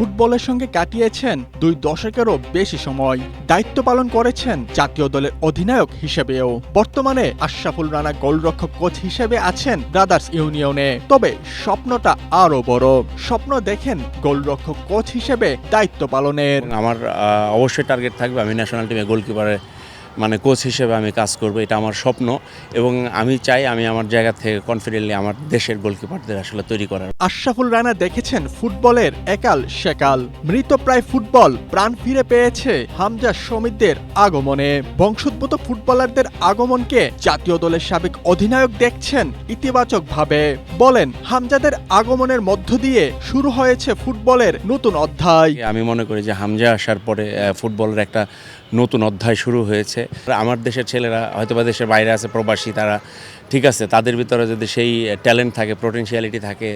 ফুটবলের সঙ্গে কাটিয়েছেন 2 দশকেরও বেশি সময়। দায়িত্ব পালন করেছেন জাতীয় দলের অধিনায়ক হিসেবেও। বর্তমানে আশরাফুল রানা গোলরক্ষক কোচ হিসেবে আছেন ব্রাদার্স ইউনিয়নে। তবে স্বপ্নটা আরও বড়। স্বপ্ন দেখেন গোলরক্ষক কোচ হিসেবে দায়িত্ব পালনের। আমার অবশ্যই টার্গেট থাকবে আমি ন্যাশনাল টিমে গোলকিপারে কোচ হিসেবে আমি কাজ করব, এটা আমার স্বপ্ন। এবং আমি চাই আমি আমার জায়গা থেকে কনফিডেন্টলি আমার দেশের গোলকিপারদের আসলে তৈরি করার। আশরাফুল রানা দেখেছেন ফুটবলের একাল সেকাল। মৃতপ্রায় ফুটবল প্রাণ ফিরে পেয়েছে হামজা সমিতদের আগমনে। বংশোদ্ভূত ফুটবলারদের আগমনকে জাতীয় দলের সাবেক অধিনায়ক দেখছেন ইতিবাচকভাবে। বলেন, হামজাদের আগমনের মধ্য দিয়ে শুরু হয়েছে ফুটবলের নতুন অধ্যায়। আমি মনে করি যে হামজা আসার পরে ফুটবলের একটা নতুন অধ্যায় শুরু হয়েছে। আমার দেশের ছেলেরা হয়তোবা দেশের বাইরে আছে, প্রবাসী, তারা ঠিক আছে, তাদের ভিতরে যদি সেই ট্যালেন্ট থাকে, পোটেনশিয়ালিটি থাকে,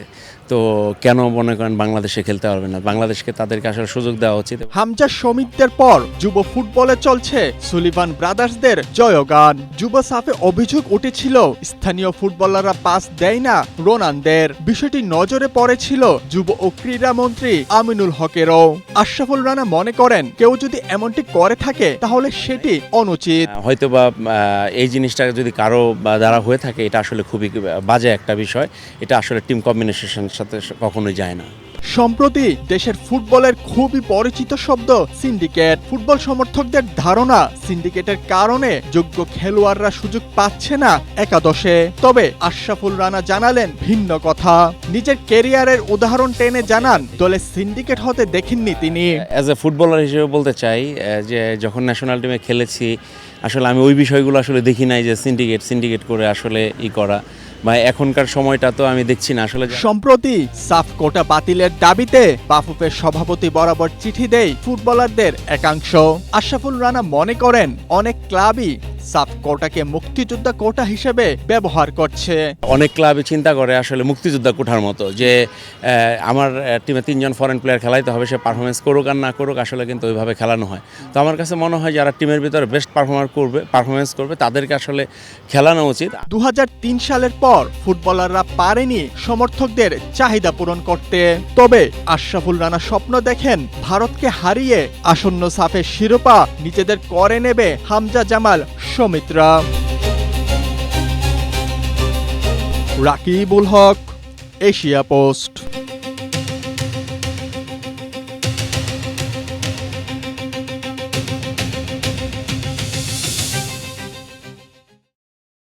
তো কেন মনে করেন বাংলাদেশে খেলতে পারবে না? বাংলাদেশকে তাদেরকে আসলে সুযোগ দেওয়া উচিত। হামজা সমিতদের পর যুব ফুটবলে চলছে সুলিভান ব্রাদার্সদের জয়গান। যুব সাফে অভিযোগ উঠেছিল স্থানীয় ফুটবলাররা পাস দেয় না রোনানদের। বিষয়টি নজরে পড়েছিল যুব ও ক্রীড়া মন্ত্রী আমিনুল হকেরও। আশরাফুল রানা মনে করেন, কেউ যদি এমনটি করে থাকে তাহলে সেটি অনুচিত। হয়তোবা এই জিনিসটা যদি কারো দ্বারা হয়ে থাকে, এটা আসলে খুবই বাজে একটা বিষয়। এটা আসলে টিম কম্বিনেশনের সাথে কখনোই যায় না। সম্প্রতি দেশের ফুটবলের খুবই পরিচিত শব্দ সিন্ডিকেট। ফুটবল সমর্থকদের ধারণা, সিন্ডিকেটের কারণে যোগ্য খেলোয়াড়রা সুযোগ পাচ্ছে না একাদশে। তবে আশরাফুল রানা জানালেন ভিন্ন কথা। নিজের ক্যারিয়ারের উদাহরণ টেনে জানান, দলে সিন্ডিকেট হতে দেখেননি তিনি। অ্যাজ এ ফুটবলার হিসেবে বলতে চাই যে যখন ন্যাশনাল টিমে খেলেছি, আসলে আমি ওই বিষয়গুলো আসলে দেখি নাই যে সিন্ডিকেট করে আসলে করা, বা এখনকার সময়টা তো আমি দেখছি না আসলে। সম্প্রতি সাফ কোটা বাতিলের দাবিতে বাফুফের সভাপতি বরাবর চিঠি দেয় ফুটবলারদের একাংশ। আশরাফুল রানা মনে করেন, অনেক ক্লাবই সাফ কোটাকে মুক্তিযোদ্ধা কোটা হিসেবে ব্যবহার করছে। অনেক ক্লাবই চিন্তা করে আসলে মুক্তিযোদ্ধা কোঠার মতো, যে আমার টিমে 3 জন ফরেন প্লেয়ার খেলাইতে হবে, সে পারফরমেন্স করুক আর না করুক, আসলে কিন্তু ওইভাবে খেলানো হয়। তো আমার কাছে মনে হয় যারা টিমের ভিতরে বেস্ট পারফরমেন্স করবে তাদেরকে আসলে খেলানো উচিত। 2003 সালের পর ফুটবলাররা পারেনি সমর্থকদের চাহিদা পূরণ করতে। তবে আশরাফুল রানা স্বপ্ন দেখেন, ভারতকে হারিয়ে আসন্ন সাফের শিরোপা নিজেদের করে নেবে হামজা জামাল সমিতরা। রাকিবুল হক, এশিয়া পোস্ট।